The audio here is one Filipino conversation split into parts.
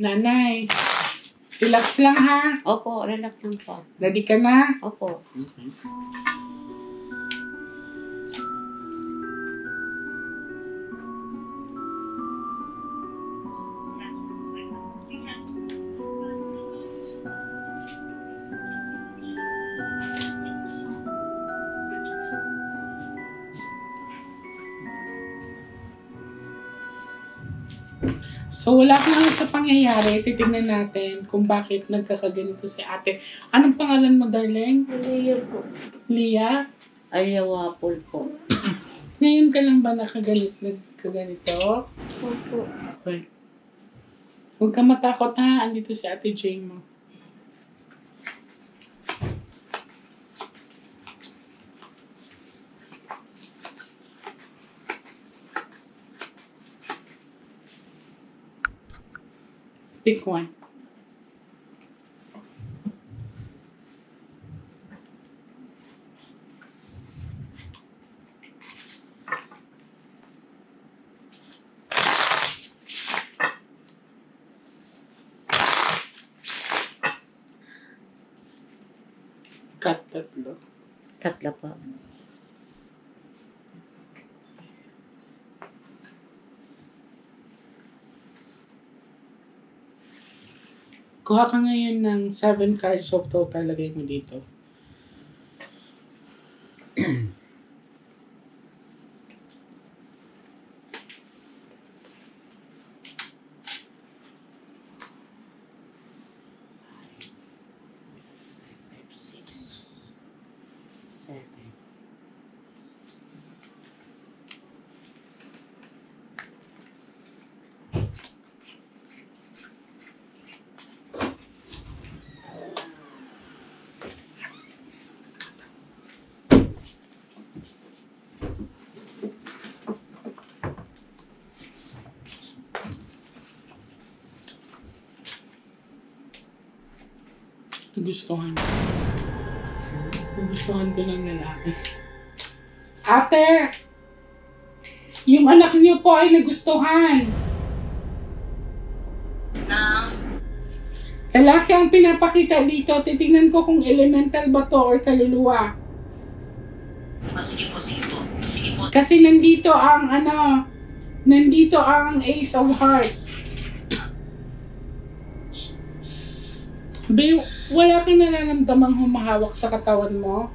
Nanay, relax lang ha. Opo, relax lang po. Ready ka na? Opo. So, wala kang sa pangyayari. Titignan natin kung bakit nagkakaganito si ate. Anong pangalan mo, darling? Leah po. Leah? Ayawapol po. Ngayon ka lang ba nagkaganito? Opo. Okay. Huwag ka matakot ha. Andito si ate Jane mo. Pick one. Cut tatlo. Tatlo po. Kuha ka ngayon ng 7 cards of total. Lagay mo dito. Six, seven. Nagustuhan. Nagustuhan ko ng lalaki. Ate! Yung anak niyo po ay nagustuhan. Lalaki ang pinapakita dito. Titignan ko kung elemental ba to or kaluluwa. Sige po, sige po. Sige po. Kasi nandito ang nandito ang Ace of Hearts. Be, wala kang nararamdamang humahawak sa katawan mo?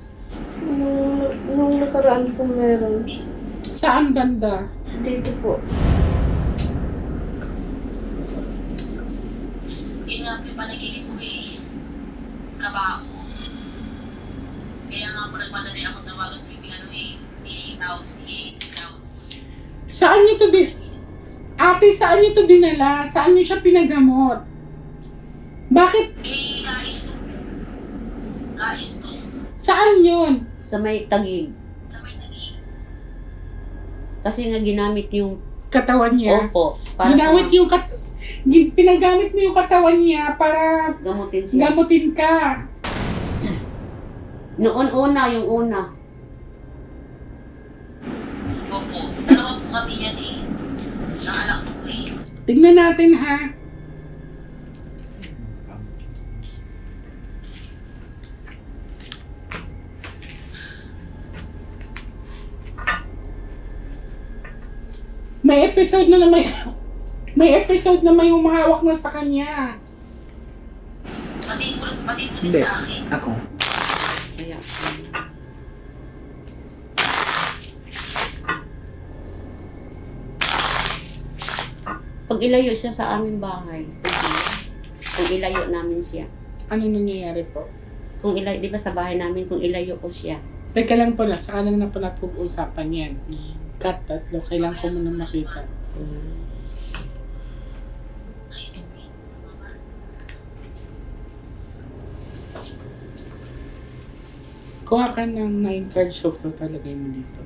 Nung nakaraan po meron. Saan banda? Dito po. Yun nga po yung panaginip ko eh. Kabao. Kaya nga po nagmadali ako tawagan si Taos. Saan niyo to Ate, saan niyo to dinala? Saan niyo siya pinagamot? Bakit? Eh, kais to. Saan yun? Sa may tagig. Sa may naging. Kasi nga ginamit yung... Katawan niya. Opo. Ginamit yung pinagamit mo yung katawan niya para gamutin siya. gamutin ka. Noon una, yung una. Opo. Dalawa po kami yan eh. Ng anak ko eh. Tignan natin ha. May episode na may humahawak na sa kanya. Pati po din sa akin. Ako. Kaya... Pag ilayo siya sa aming bahay, kung ilayo namin siya. Ano nangyayari po? Kung ilayo, di ba sa bahay namin, kung ilayo ko siya. Teka lang po na, saka lang na po napag-usapan yan. Cut tatlo, kailangan ko muna makita. Ay, sweet. Kuha ka ng 9 cards of total, lagay mo dito.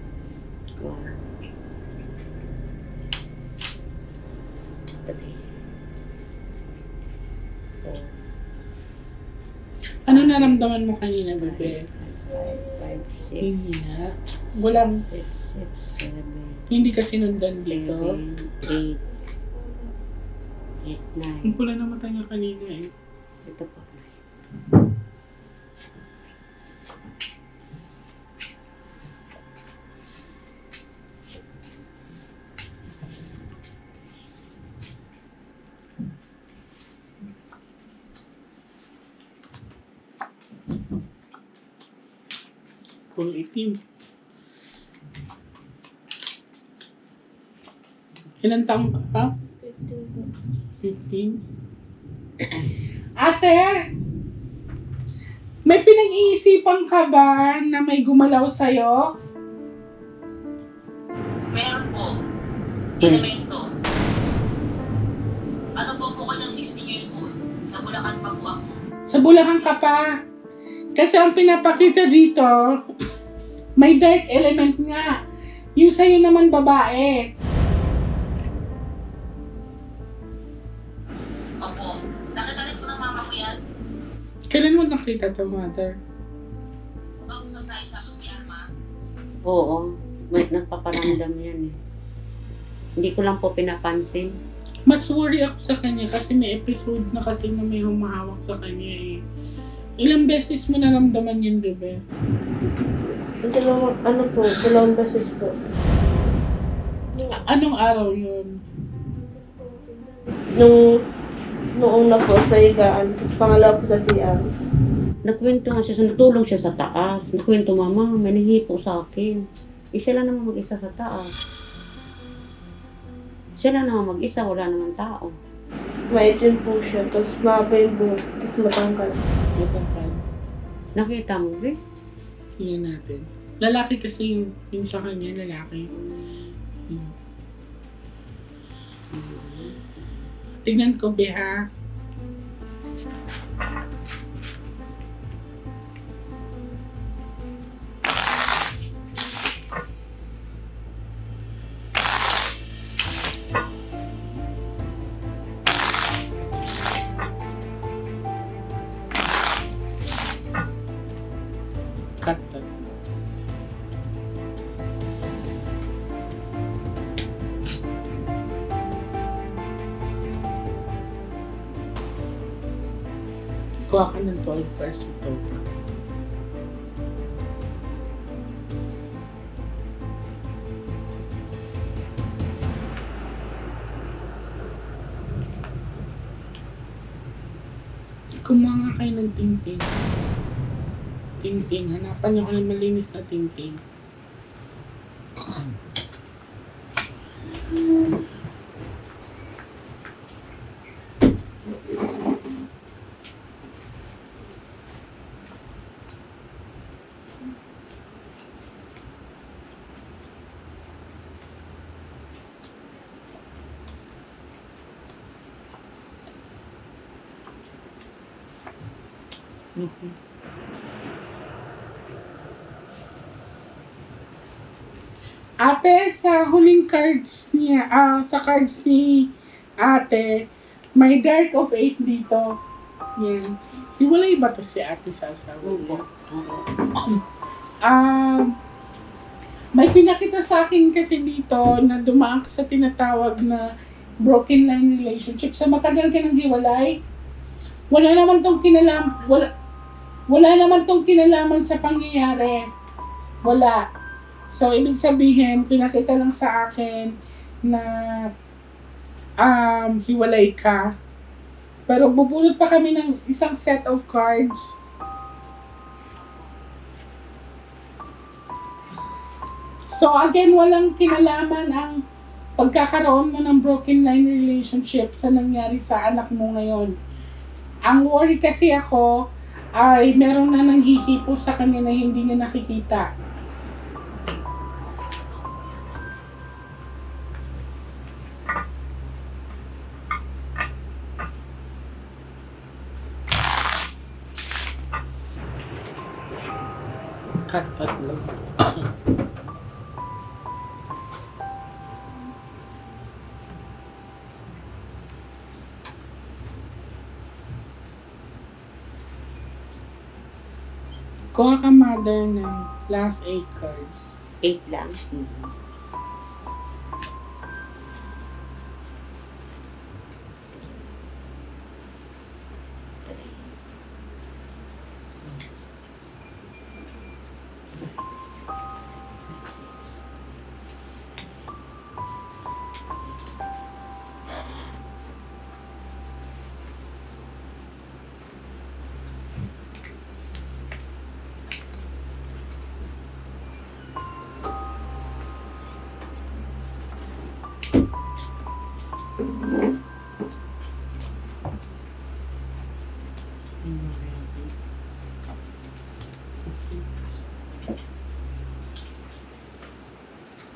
Ano naramdaman mo kanina, bebe? 5, 6, Hindi na. Walang, 6, 7, hindi ka sinundan dito. 8, 9. Yung pula na mata niya kanina eh. Ito po. Kung itim. Ilan taong ka pa? 15 po. 15. Ate! May pinag-iisipan ka ba na may gumalaw sa'yo? Meron po. Elemento. Ano po ko ng 16 years old? Sa Bulacan pa po ako. Sa Bulacan ka pa. Kasi ang pinapakita dito, may dark element nga. Yung sa'yo naman babae. Opo. Nakita rin po ng mama ko yan. Kailan mo nakita to, mother? Mag-usap tayo sa CR, ma. Oo. May nagpaparamdam yan eh. Hindi ko lang po pinapansin. Mas worry ako sa kanya kasi may episode na kasi na may humahawak sa kanya eh. Ilang beses mo naramdaman yun, bebe? Dalawang beses po. Anong araw yun? Nung una po sa higaan, tapos pangalawa po sa CR. Nagkwento nga siya, natulong siya sa taas. Nagkwento, mama, may nahipo sa akin. Siya lang naman mag-isa sa taas. Siya lang naman mag-isa, wala naman tao. Maitim po siya, tapos mahaba yung buhok, tapos matangkad. Matangkad. Nakita mo, Be? Tingnan natin. Lalaki kasi yung sa kanya, lalaki. Yun. Tingnan ko, be, ha? Cut that. Kuha ka ng 12 pesos ito. Kumuha kayo ng tingting. Tingting. Hanapan niyo ko ng malinis na tingting. Okay. Ate, sa huling cards niya, sa cards ni ate, may dark of 8 dito. Yan. Hiwalay ba to si ate sa asawa niya? May pinakita sa akin kasi dito na dumaan ka sa tinatawag na broken line relationship. Sa matagal ka ng hiwalay, wala naman tong kinalaman sa pangyayari. Wala. So, ibig sabihin, pinakita lang sa akin na hiwalay ka. Pero bubulot pa kami ng isang set of cards. So, again, walang kinalaman ang pagkakaroon mo ng broken line relationship sa nangyari sa anak mo ngayon. Ang worry kasi ako ay meron na nanghihipo sa kanya na hindi niya nakikita. Cut tatlo. Kuha ka, mother, ng last 8 cards. 8 lang.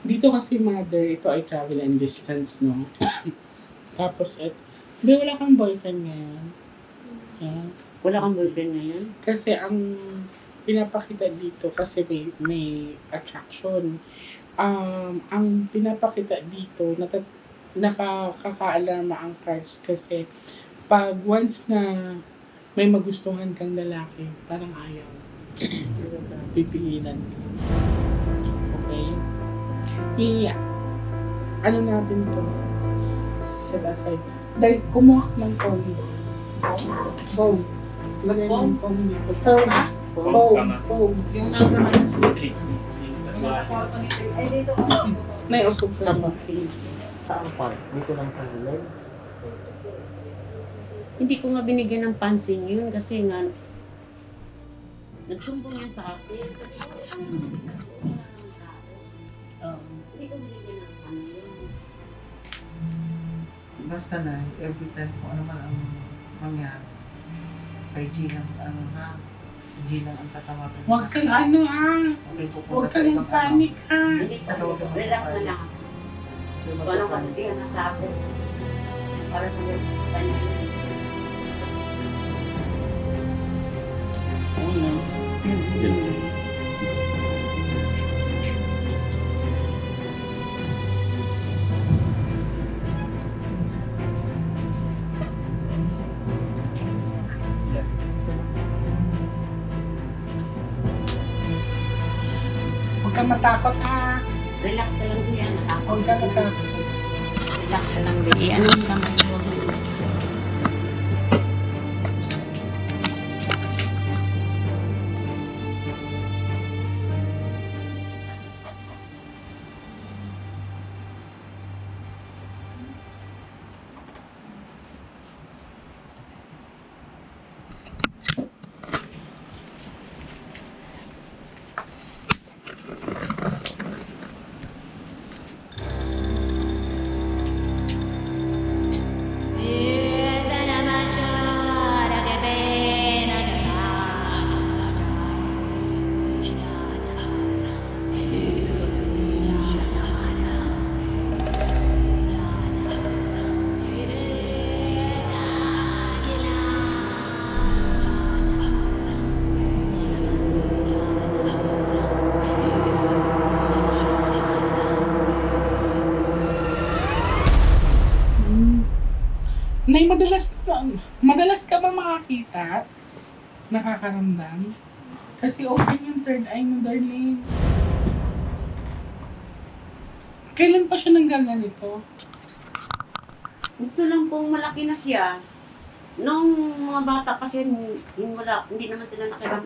Dito kasi mother, ito ay travel and distance, no? Tapos, di wala kang boyfriend ngayon. Yeah. Wala kang boyfriend ngayon? Kasi ang pinapakita dito, kasi may attraction. Ang pinapakita dito, nakakaalarma ang cards kasi pag once na may magustuhan kang lalaki, parang ayaw. Pipilinan ka. Okay? Ano natin to? Set aside. Dahil kumuha ng phone. Phone. Lagay ng phone dito. Phone. Phone. Yung nasa may usok sa mga. Saan part? Dito lang sa legs? Hindi ko nga binigyan ng pansin yun kasi nga nagsumbong yan sa akin. Hindi ko binigyan ng pansin yun. Basta na, every time kung ano man ang mangyari, kay G lang, si G lang ang tatawagan. Huwag kang Okay, pupunta huwag sa kang ibang panic Hindi ko, relax na lang ako. Kung anong kabutihan na sa akin. Para sa kanya. Huwag kang matakot Relax ka lang din yan. Huwag kang matakot. Relax ka lang din. Ano yung kamay mo? Nay, madalas ka ba makakita? Nakakaramdam? Kasi open yung third eye mo, darling. Kailan pa siya nanggaganito? Ito lang pong malaki na siya. Nung mga bata kasi hindi naman sila nakiram.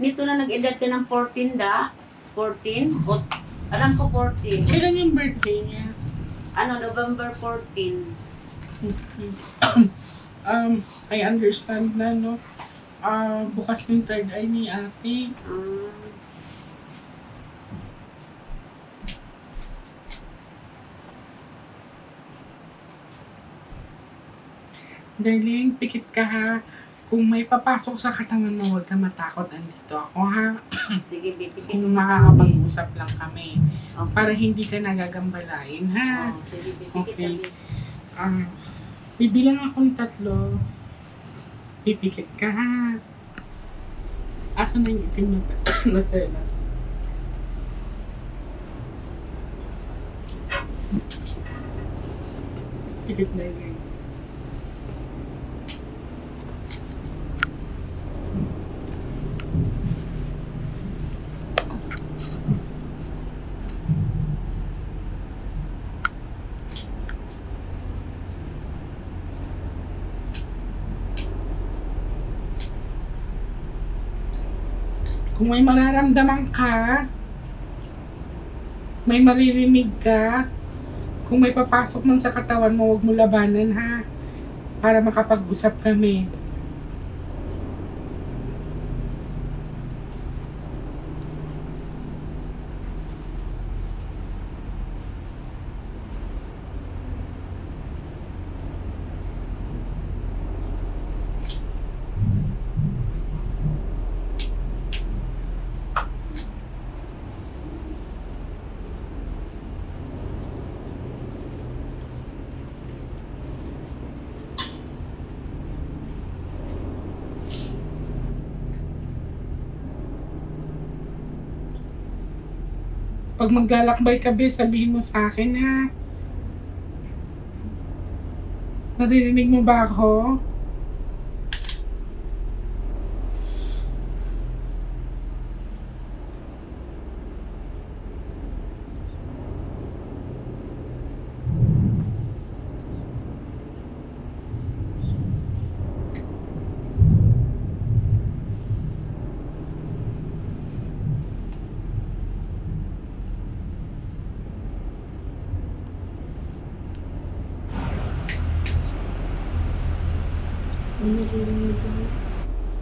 Nito na nag-edad ka ng 14 da. 14? Alam ko 14. Kailan yung birthday niya? November 14. I understand na, no? Bukas yung third eye ni ate. Darling, pikit ka ha. Kung may papasok sa katawan mo, huwag ka matakot. Andito ako ha. Sige, bibigyan Kung mo makakapag-usap lang kami. Okay. Para hindi ka nagagambalain ha. Sige, Okay. bibigyan Bibilang ako ng 3. Pipikit ka ha. Asa na yung itim na tela? Pikit na yun. Kung may mararamdaman ka, may maririnig ka, kung may papasok man sa katawan mo, huwag mo labanan ha. Para makapag-usap kami. Pag maglalakbay ka, be, sabihin mo sa akin, ha? Naririnig mo ba ako?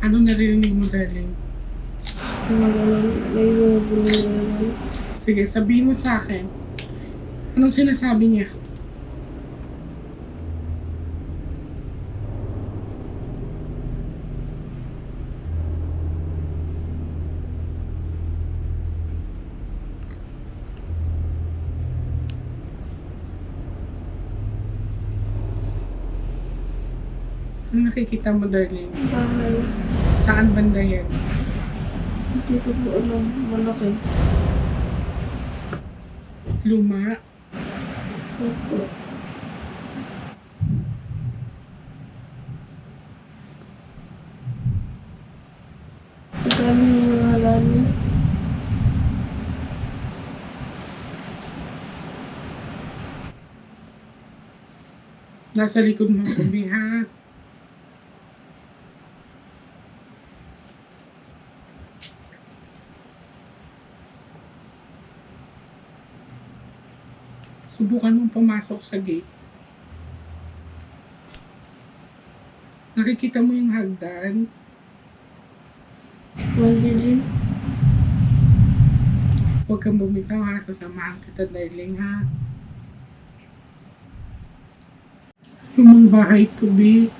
Ano naririnig mo, darling? May bumubulong. Sige, sabihin mo sa akin. Anong sinasabi niya? Ano nakikita mo, darling? Bahay. Saan banda yan? Hindi ko po alam. Malaki. Luma? Opo. Ang daming mga halaman. Nasa likod mo, Bobby, ha? Subukan mong pumasok sa gate. Nakikita mo yung hagdan? Madilim. Huwag kang bumitaw, ha? Sasamahan kita, darling, ha? Lumang bahay to, be.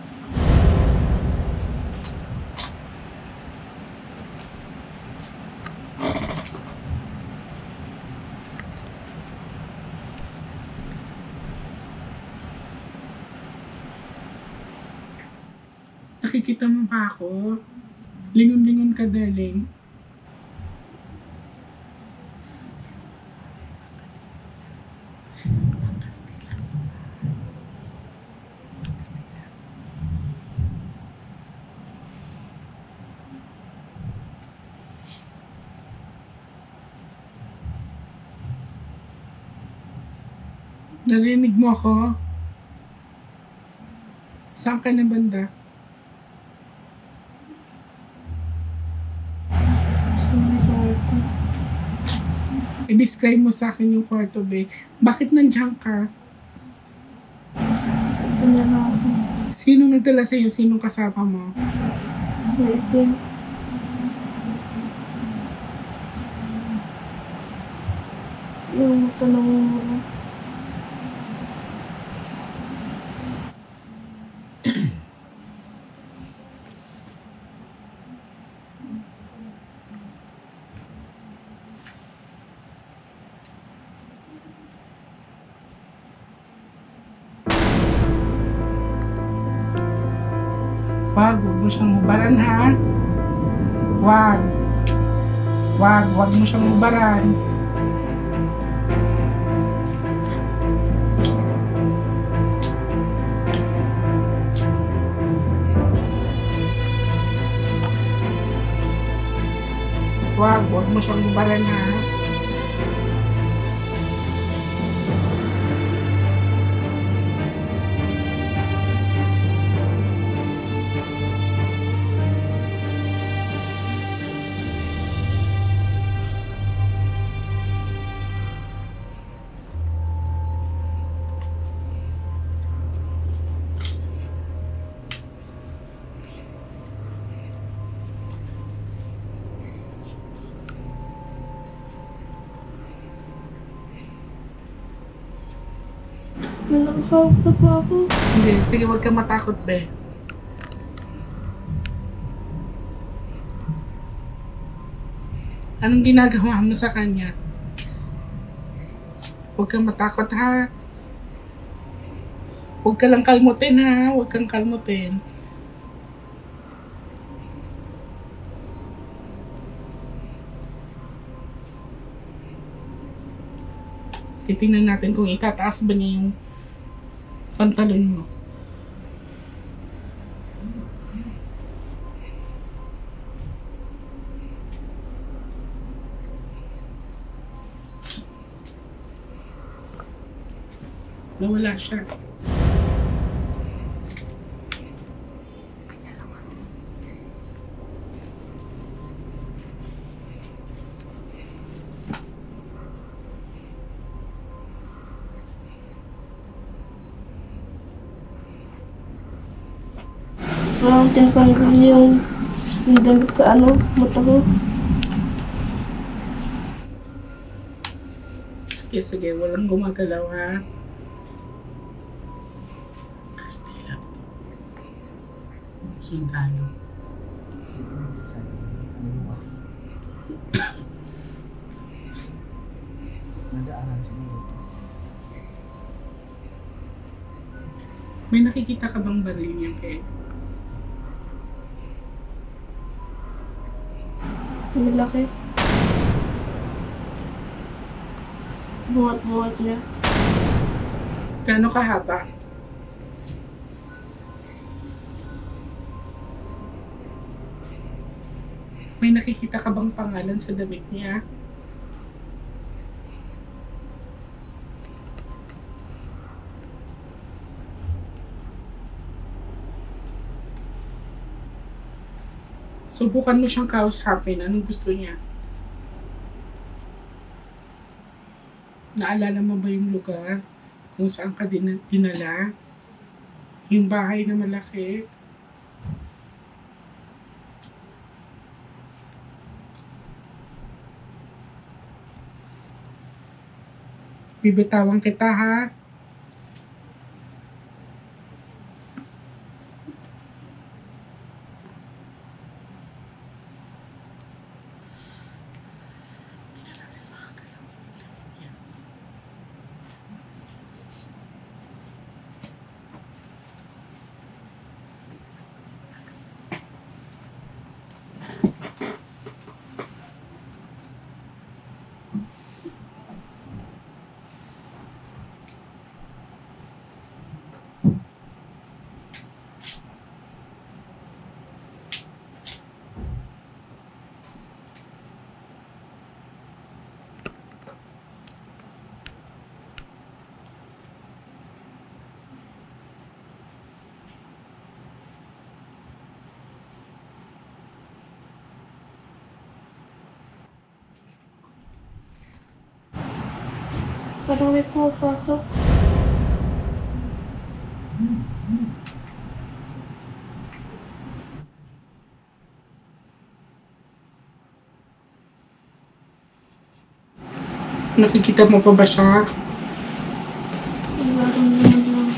Nakikita mo ba ako? Lingon-lingon ka, darling. Narinig mo ako? Saan ka na banda? Sa may kwarto. I-describe mo sa akin yung kwarto, be. Bakit nandiyan ka? Ito na lang ako. Sinong nagdala sa'yo? Sinong kasama mo? Maitim. Yung mata na mumura. Wag mo siyang hubaran, ha? Wag. Wag mo siyang hubaran. Wag mo siyang hubaran, ha? May nakakausap pa ako. Hindi, sige, wag kang matakot, be. Anong ginagawa mo sa kanya? Huwag kang matakot, ha? Huwag ka lang kalmutin, ha? Huwag kang kalmutin. Titingnan natin kung itataas ba niya yung pantalon mo. Nawala siya. Parang tinatanggal yung damit sa mata ko. Sige, sige. Walang gumagalaw, ha? Kastila. Sundalo. Nadaanan sa mga. May nakikita ka bang baril niya, Kay? Malaki. Buhat-buhat niya. Gaano kahaba? May nakikita ka bang pangalan sa damit niya? Subukan mo siyang kausapin. Anong gusto niya? Naalala mo ba yung lugar kung saan ka dinala? Yung bahay na malaki? Bibitawan kita, ha? Parang may pumapasok. Nakikita mo pa ba siya? Nararamdaman lang.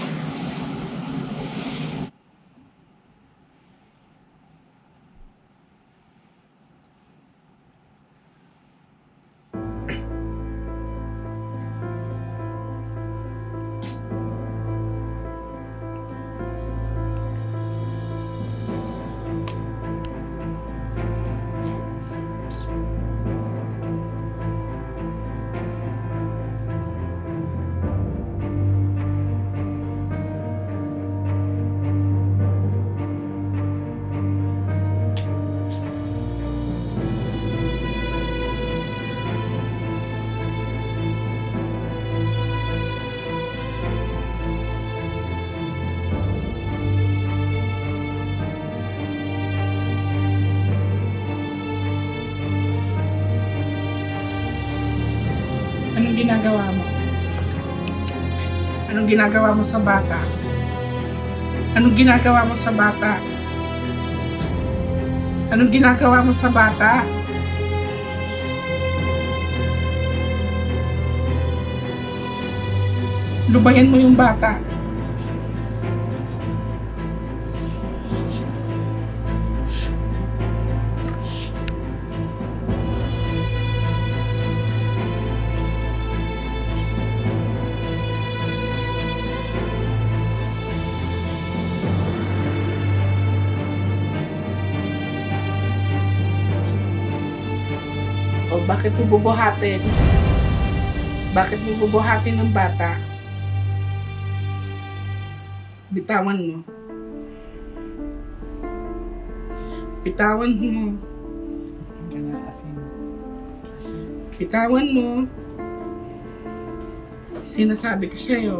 Anong ginagawa mo? Anong ginagawa mo sa bata? Anong ginagawa mo sa bata? Anong ginagawa mo sa bata? Lubayan mo yung bata. O bakit mo bubuhatin? Bakit mo bubuhatin ng bata? Bitawan mo. Bitawan mo. Ang ganang asin. Bitawan mo. Sinasabi ko sa'yo.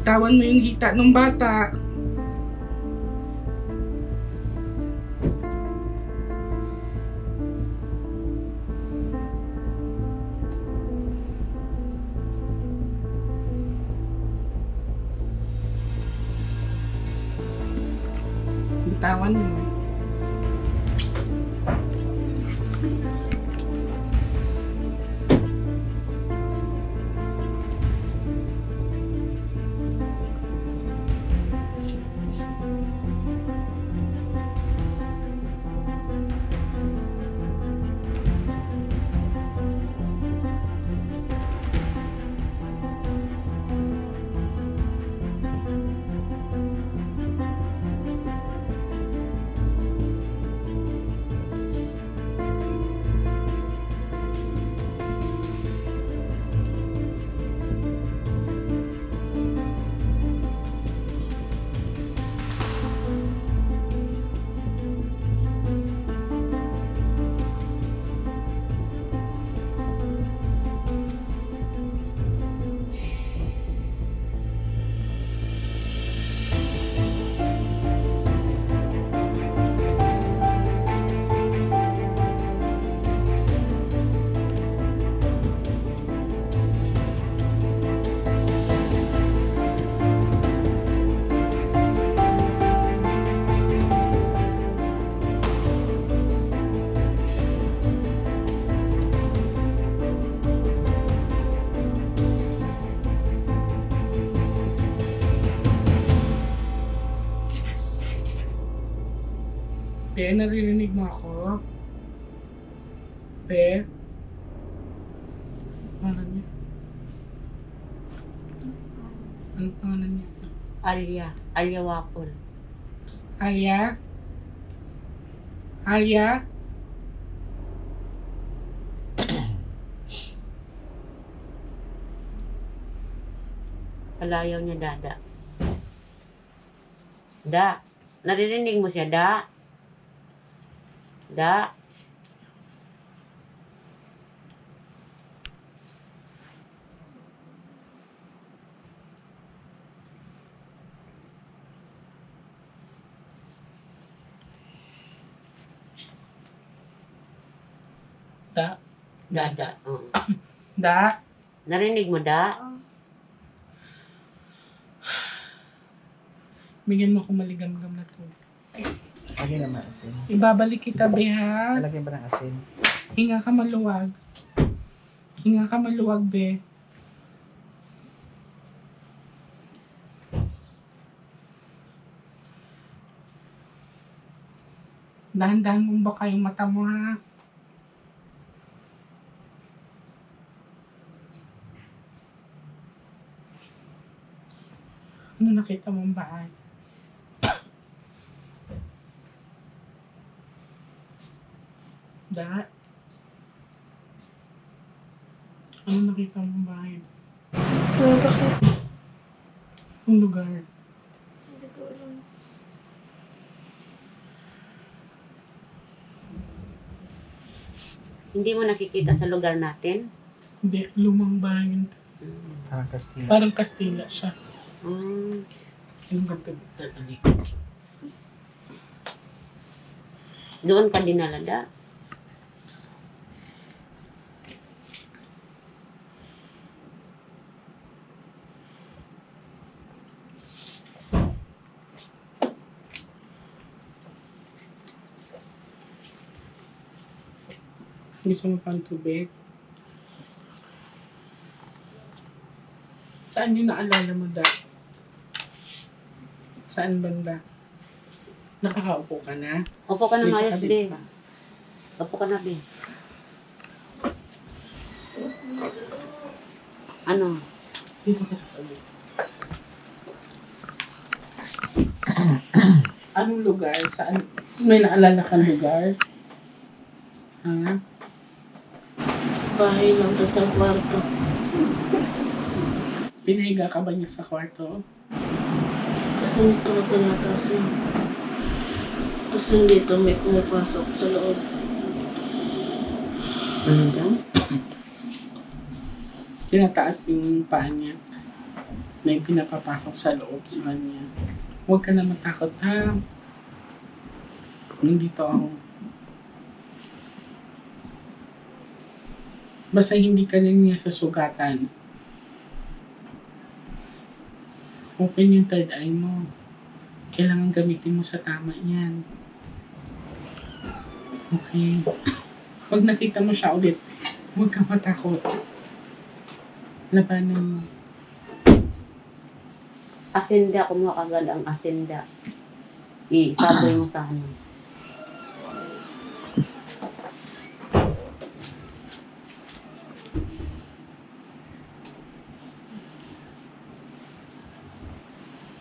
Bitawan mo yung hita ng bata. Bitawan mo. Pe, naririnig mo ako? Pe? Ano niya? Ano pangalan niya? Alia Wapol. Alia? Alia? Palayaw niya, Dada. Da. Naririnig mo siya, Da? Da? Da? Dada. Oo. Da? Narinig mo, Da? Bigyan mo ako maligam-gam na to. Lagyan naman asin. Ibabalik kita, be, ha? Lagyan ba ng asin? Hinga ka maluwag. Hinga ka maluwag, be. Dahan-dahan mong baka yung mata mo, ha? Ano nakita mong bahay? Da? Ano nakita mong bahay? Ano ba kayo? Ang lugar. Hindi ko alam. Hindi mo nakikita sa lugar natin? Hindi, lumang bahay yun. Parang Kastila. Parang Kastila siya. Yung ganda. Doon ka dinala, Da? Gusto mo pang tubig? Saan yung naalala mo, Da? Saan banda? Nakakaupo ka na? Opo ka na, Dito Mayos, din Be. pa. Opo ka na, Be. Ano? Dito ka sa tabi. Anong lugar? Saan? May naalala kang lugar? Ha? Bahay lang, tapos ng kwarto. Pinahiga ka ba niya sa kwarto? Tapos dito ko tinataas mo. Tapos dito may pumapasok sa loob. Ano daw? Tinataas yung paa niya. May pinapapasok sa loob sa kanya. Huwag ka na matakot, ha? Nandito ako. Basta hindi ka lang niya sasugatan. Open yung third eye mo. Kailangan gamitin mo sa tama yan. Okay. Pag nakita mo siya ulit, huwag ka matakot. Labanan mo. Asinda, kumuha ka agad ang asinda. Isaboy mo sa ano.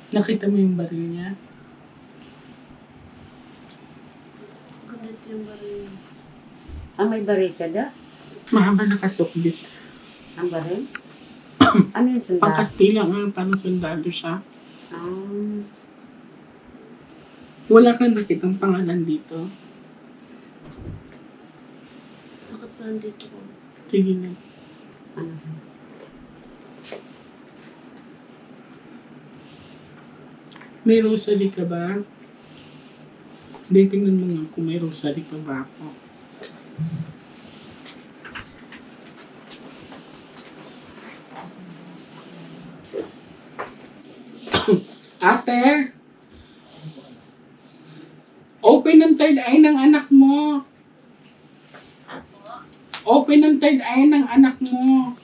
Nakita mo yung baril niya? Ganito yung baril. May baril siya da? Mahaba na kasukbit. Ang baril? Ano yung sundalo? Pang-Kastila nga, parang sundalo siya. Ah, Wala kang nakitang pangalan dito. Sakit pa dito ko. Sige na. ano? May rosary ka ba? Hindi, tingnan mo nga kung may rosary pa ba ako. Ate! Open ang third eye ng anak mo. Open ang third eye ng anak mo.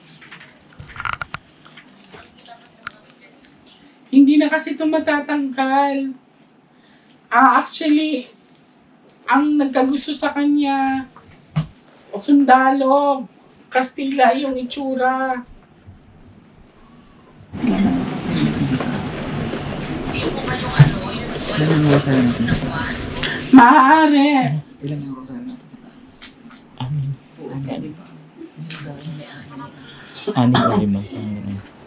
Hindi na kasi ito matatangkal. Actually, ang nagkagusto sa kanya, sundalo, Kastila yung itsura. Yung po ba yung ano, yung Ilan ang rosary natin sa taas? Maaari. Ilan ang rosary natin sa taas? Anim o lima.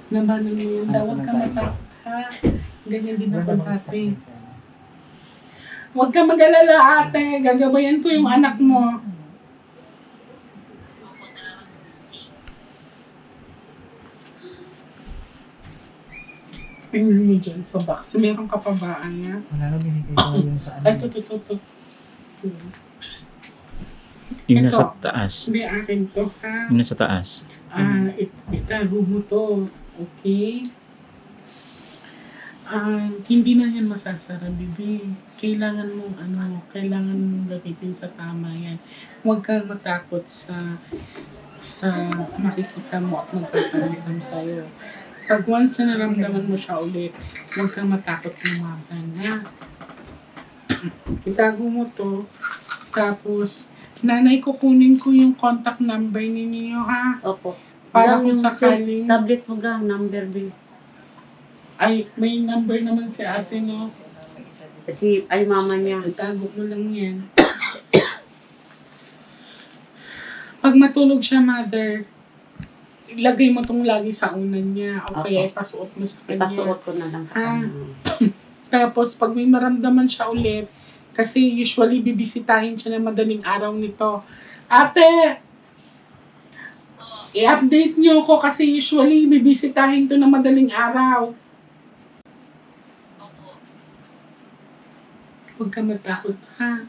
Labanan mo yun. Huwag ka matakot. Ha? Ganyan din ako ate. Huwag ka mag-alala ate. Gagabayan ko yung anak mo. po, salamat po, Steve. Tingnan mo dyan sa box. Meron ka pa ba, Aya? Wala na binigay ko yung sa Ay, ano. ito. Yung Ito. nasa taas. Hindi akin to, ha? Yung nasa taas. Itago mo to. Okay? Hindi na yan masasara, bibi. Kailangan mong gamitin sa tama yan. Huwag kang matakot sa makikita mo at magpaparamdam sa'yo. Pag once na naramdaman mo siya ulit, huwag kang matakot lumaban, ha? Itago mo to. Tapos, nanay, kukunin ko yung contact number ninyo, ha? Opo. Para Gang kung yung sakaling... tablet mo gang, number B. Ay, may number naman si ate, no? Kasi ay mama niya. Itago mo lang yan. Pag matulog siya, mother, ilagay mo tong lagi sa unan niya. O kaya ipasuot mo sa kanya. Ipasuot ko na lang sa Ah. kanya. Tapos, pag may maramdaman siya ulit, kasi usually bibisitahin siya ng madaling araw nito. Ate! I-update niyo ko kasi usually bibisitahin to ng madaling araw. Opo. Huwag ka matakot, ha?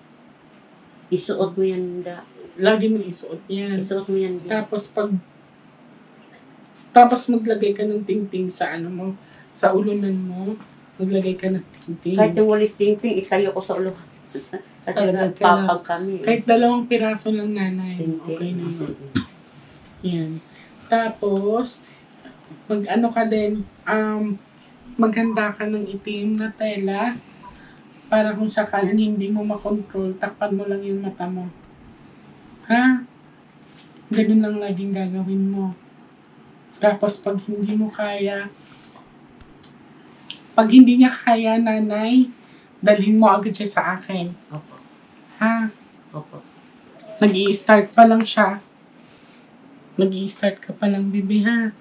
Isuot mo yan da. Lagi mo isuot yan. Isuot mo yan da. Tapos maglagay ka ng tingting sa ano mo, sa ulunan mo. Maglagay ka ng tingting. Kahit yung walis tingting, isayo ko sa ulo. Kasi Talaga papag kami. Kahit 2 piraso lang, nanay. Tingting. Okay na yun. Yan. Tapos, mag-ano ka din, maghanda ka ng itim na tela para kung sakaling hindi mo makontrol, takpan mo lang yung mata mo. Ha? Ganun lang laging gagawin mo. Tapos pag hindi mo kaya, pag hindi niya kaya, nanay, dalhin mo agad siya sa akin. Opo. Ha? Opo. Nag-i-start pa lang siya. Nag-i-start ka pa lang, baby, ha?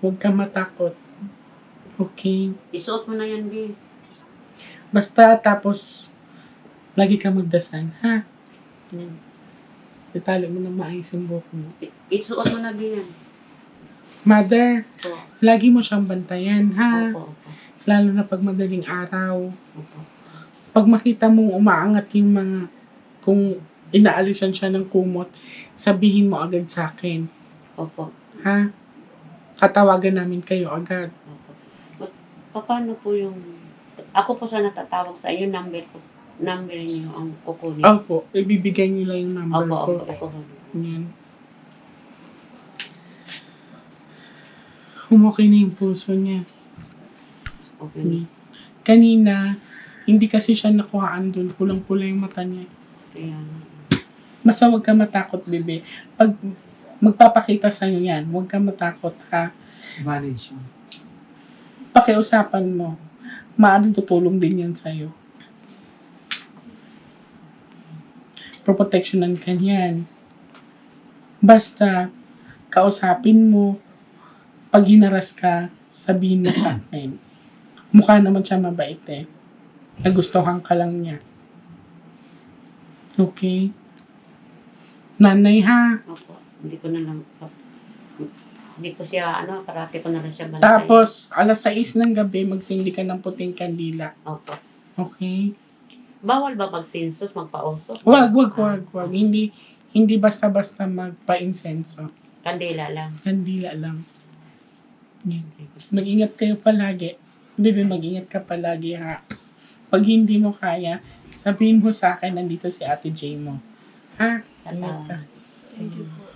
Huwag ka matakot. Okay? Isuot mo na yan, B. Basta tapos, lagi ka magdasal, ha? Itali mo na maayos yung buhok mo. Isuot mo na, B, yan. Mother, Opo. lagi mo siyang bantayan, ha? Opo. Opo. Lalo na pag madaling araw. Opo. Pag makita mong umaangat yung mga, kung inaalisan siya ng kumot, sabihin mo agad sa akin, Opo. ha? Tatawagan namin kayo agad. Opo. Paano po yung... Ako po sa natatawag sa inyo, number niyo ang kukunin. Opo, ibibigay nila yung number Opo, ko. opo. Yan. Umukay na yung puso niya. Okay. Kanina, hindi kasi siya nakuhaan doon. Kulang-pula yung mata niya. Kaya, Basta huwag ka matakot, bebe. Pag magpapakita sa'yo yan, huwag ka matakot, ha? Manage mo. Pakiusapan mo. Maaaring tutulong din yan sa'yo. Proprotectionan ka niyan. Basta, kausapin mo. Pag hinaras ka, sabihin mo sa akin. Mukha naman siya mabait eh. Nagustuhan ka lang niya. Okay? Nanay ha. opo. Hindi ko na lang... Hindi ko siya, parati ko na lang siya bantayan. Tapos, alas 6 ng gabi, magsindi ka ng puting kandila. Opo. Okay? Bawal ba mag-census, magpa-usok? Wag. Hindi basta-basta magpa-insenso. Kandila lang. Kandila lang. Yan. Mag-ingat kayo palagi. Bebe, mag-ingat ka palagi ha. Pag hindi mo kaya, sabihin mo sa akin, nandito si Ate J mo. Ha? Ingat ka. Thank you po.